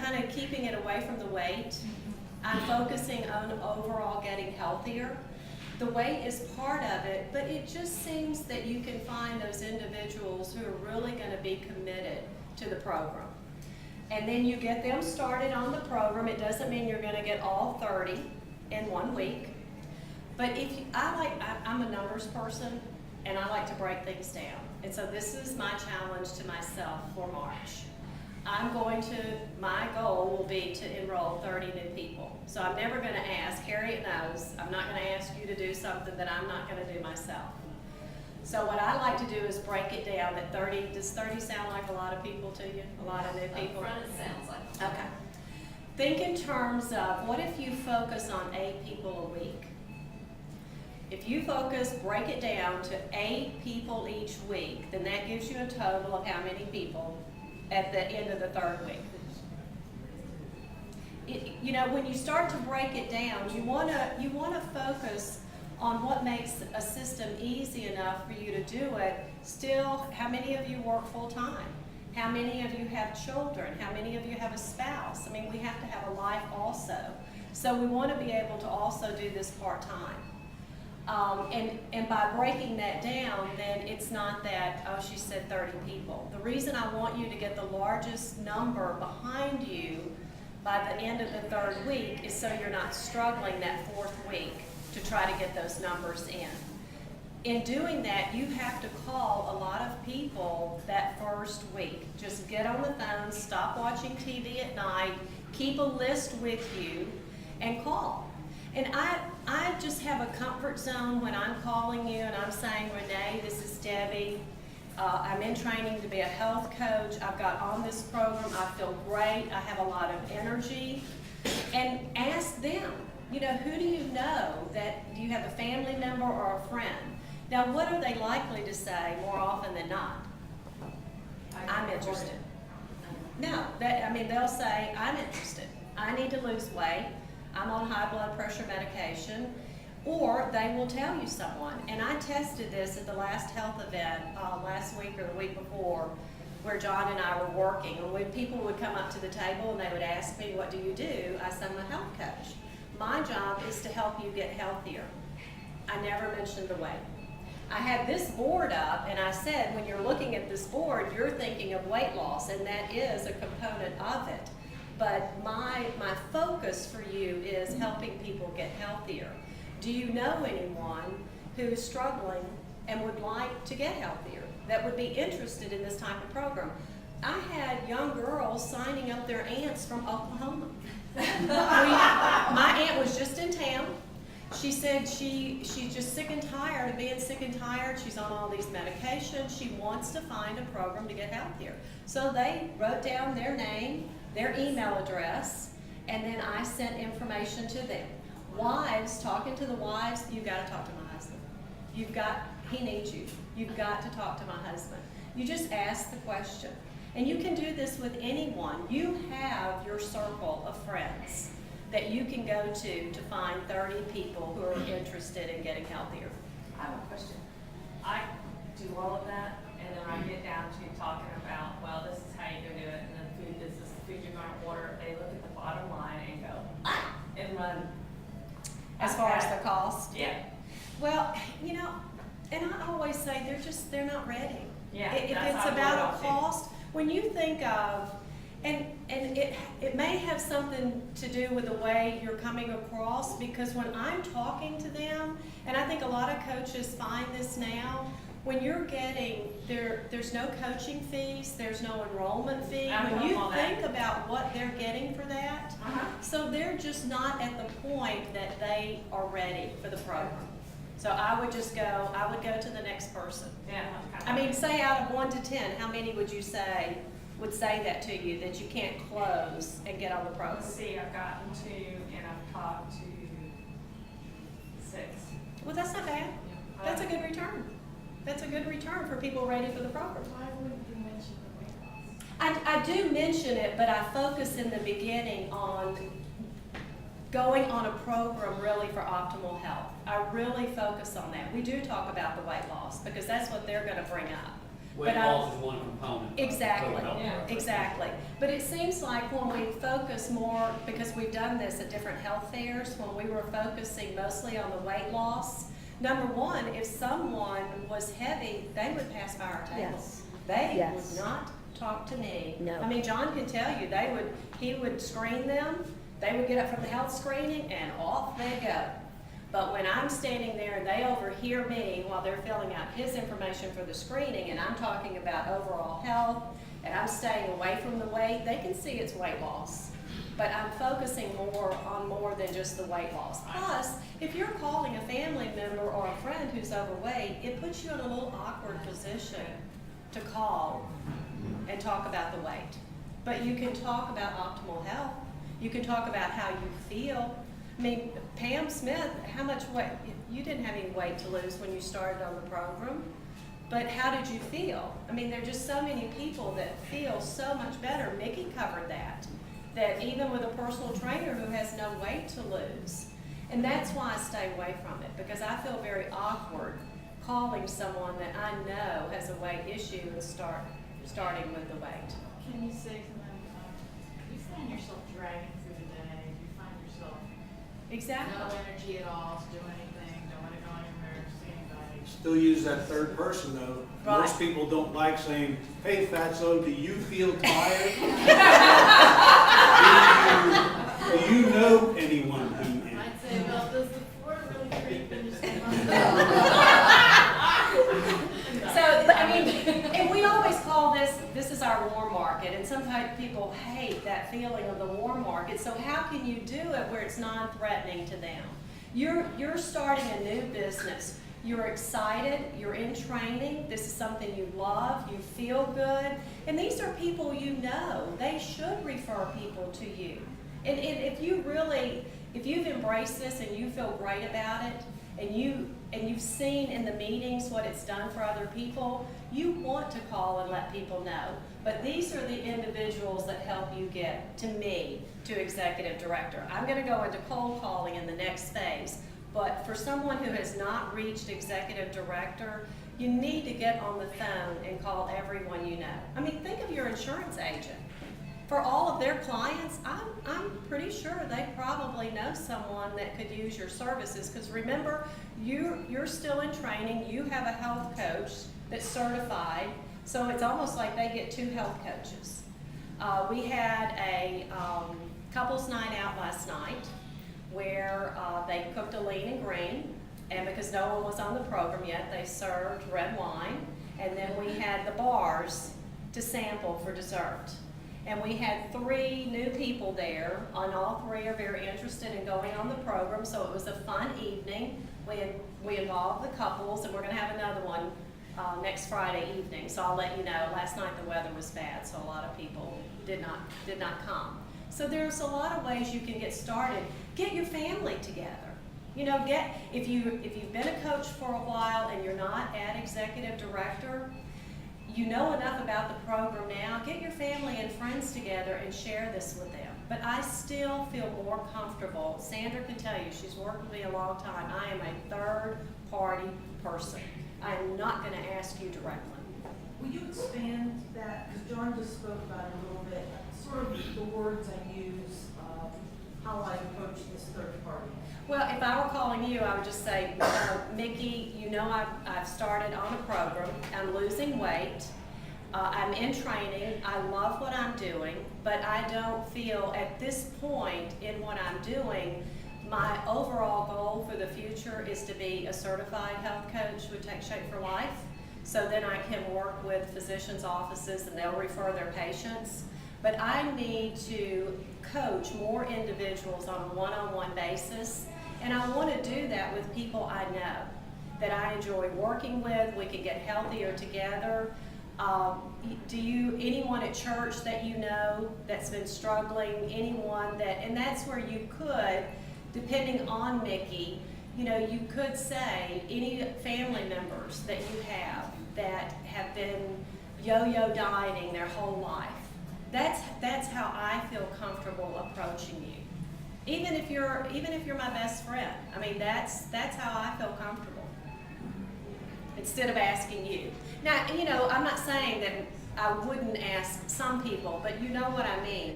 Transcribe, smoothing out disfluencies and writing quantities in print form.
kind of keeping it away from the weight. I'm focusing on overall getting healthier. The weight is part of it, but it just seems that you can find those individuals who are really going to be committed to the program. And then you get them started on the program. It doesn't mean you're going to get all 30 in 1 week. But if you, I'm a numbers person, and I like to break things down. And so this is my challenge to myself for March. My goal will be to enroll 30 new people. So I'm never going to ask, Harriet knows, I'm not going to ask you to do something that I'm not going to do myself. So what I like to do is break it down at 30. Does 30 sound like a lot of people to you? A lot of new people? Up front it sounds like. Okay. Think in terms of, what if you focus on 8 people a week? If you break it down to 8 people each week, then that gives you a total of how many people at the end of the 3rd week. You know, when you start to break it down, you want to focus on what makes a system easy enough for you to do it. Still, how many of you work full time? How many of you have children? How many of you have a spouse? I mean, we have to have a life also. So we want to be able to also do this part-time. And by breaking that down, then it's not that, oh, she said 30 people. The reason I want you to get the largest number behind you by the end of the 3rd week is so you're not struggling that 4th week to try to get those numbers in. In doing that, you have to call a lot of people that 1st week. Just get on the phone, stop watching TV at night, keep a list with you, and call. And I just have a comfort zone when I'm calling you and I'm saying, Renee, this is Debbie. I'm in training to be a health coach. I've got on this program. I feel great. I have a lot of energy. And ask them, you know, who do you know that, do you have a family member or a friend? Now, what are they likely to say more often than not? I'm interested. No, they'll say, I'm interested. I need to lose weight. I'm on high blood pressure medication. Or they will tell you someone. And I tested this at the last health event last week or the week before, where John and I were working. And when people would come up to the table and they would ask me, what do you do? I said, I'm a health coach. My job is to help you get healthier. I never mentioned the weight. I had this board up and I said, when you're looking at this board, you're thinking of weight loss, and that is a component of it. But my focus for you is helping people get healthier. Do you know anyone who's struggling and would like to get healthier, that would be interested in this type of program? I had young girls signing up their aunts from Oklahoma. My aunt was just in town. She said she's just sick and tired of being sick and tired. She's on all these medications. She wants to find a program to get healthier. So they wrote down their name, their email address, and then I sent information to them. Wives, talking to the wives, you've got to talk to my husband. He needs you. You've got to talk to my husband. You just ask the question. And you can do this with anyone. You have your circle of friends that you can go to find 30 people who are interested in getting healthier. I have a question. I do all of that, and then I get down to talking about, well, this is how you're going to do it, and then food, this is the food you're going to order. They look at the bottom line and go, and run. As far as the cost? Yeah. Well, you know, and I always say they're not ready. Yeah. If it's about a cost, when you think of, and it may have something to do with the way you're coming across, because when I'm talking to them, and I think a lot of coaches find this now, when you're getting, there's no coaching fees, there's no enrollment fee. When you think about what they're getting for that, so they're just not at the point that they are ready for the program. So I would go to the next person. Yeah. I mean, say out of 1 to 10, how many would you say would say that to you, that you can't close and get on the program? Let's see, I've gotten 2 and I've talked to 6. Well, that's not bad. That's a good return. That's a good return for people ready for the program. Why wouldn't you mention the weight loss? I do mention it, but I focus in the beginning on going on a program really for optimal health. I really focus on that. We do talk about the weight loss because that's what they're going to bring up. Weight loss is one component. of Exactly, total health. Yeah. exactly. But it seems like when we focus more, because we've done this at different health fairs, when we were focusing mostly on the weight loss, number one, if someone was heavy, they would pass by our table. Yes. They Yes. would not talk to me. No. I mean, John can tell you, he would screen them, they would get up from the health screening, and off they go. But when I'm standing there and they overhear me while they're filling out his information for the screening, and I'm talking about overall health, and I'm staying away from the weight, they can see it's weight loss. But I'm focusing more than just the weight loss. Plus, if you're calling a family member or a friend who's overweight, it puts you in a little awkward position to call and talk about the weight. But you can talk about optimal health. You can talk about how you feel. I mean, Pam Smith, how much weight, you didn't have any weight to lose when you started on the program, but how did you feel? I mean, there are just so many people that feel so much better. Mickey covered that even with a personal trainer who has no weight to lose. And that's why I stay away from it, because I feel very awkward calling someone that I know has a weight issue and starting with the weight. Can you say to them, you find yourself dragging through the day, you find yourself Exactly. no energy at all to do anything, don't want to go anywhere, see anybody. Still use that third person though. Right. Most people don't like saying, "Hey Fatso, do you feel tired?" do you know anyone who is? I'd say, well, does the floor really creep and just So, I mean, and we always call this is our warm market, and sometimes people hate that feeling of the warm market. So how can you do it where it's non-threatening to them? You're starting a new business. You're excited, you're in training, this is something you love, you feel good, and these are people you know. They should refer people to you. And if you've embraced this and you feel great about it, and you've seen in the meetings what it's done for other people, you want to call and let people know. But these are the individuals that help you get to me, to executive director. I'm going to go into cold calling in the next phase. But for someone who has not reached executive director, you need to get on the phone and call everyone you know. I mean, think of your insurance agent. For all of their clients, I'm pretty sure they probably know someone that could use your services, because remember, you're still in training, you have a health coach that's certified, so it's almost like they get two health coaches. We had a couples night out last night where they cooked a lean and green, and because no one was on the program yet, they served red wine, and then we had the bars to sample for dessert. And we had 3 new people there, and all 3 are very interested in going on the program, so it was a fun evening. We involved the couples, and we're going to have another one next Friday evening, so I'll let you know. Last night the weather was bad, so a lot of people did not come. So there's a lot of ways you can get started. Get your family together. You know, if you've been a coach for a while and you're not at executive director, you know enough about the program now, get your family and friends together and share this with them. But I still feel more comfortable. Sandra can tell you, she's worked with me a long time. I am a third-party person. I am not going to ask you directly. Will you expand that, because John just spoke about it a little bit, sort of the words I use, how I approach this third party? Well, if I were calling you, I would just say, Mickey, you know I've started on a program. I'm losing weight. I'm in training. I love what I'm doing, but I don't feel at this point in what I'm doing, my overall goal for the future is to be a certified health coach with Take Shape for Life. So then I can work with physicians' offices and they'll refer their patients. But I need to coach more individuals on a one-on-one basis. And I want to do that with people I know, that I enjoy working with. We can get healthier together. Anyone at church that you know that's been struggling, and that's where you could, depending on Mickey, you know, you could say any family members that you have that have been yo-yo dieting their whole life. That's how I feel comfortable approaching you. Even if you're my best friend. I mean, that's how I feel comfortable. instead of asking you. Now, you know, I'm not saying that I wouldn't ask some people, but you know what I mean.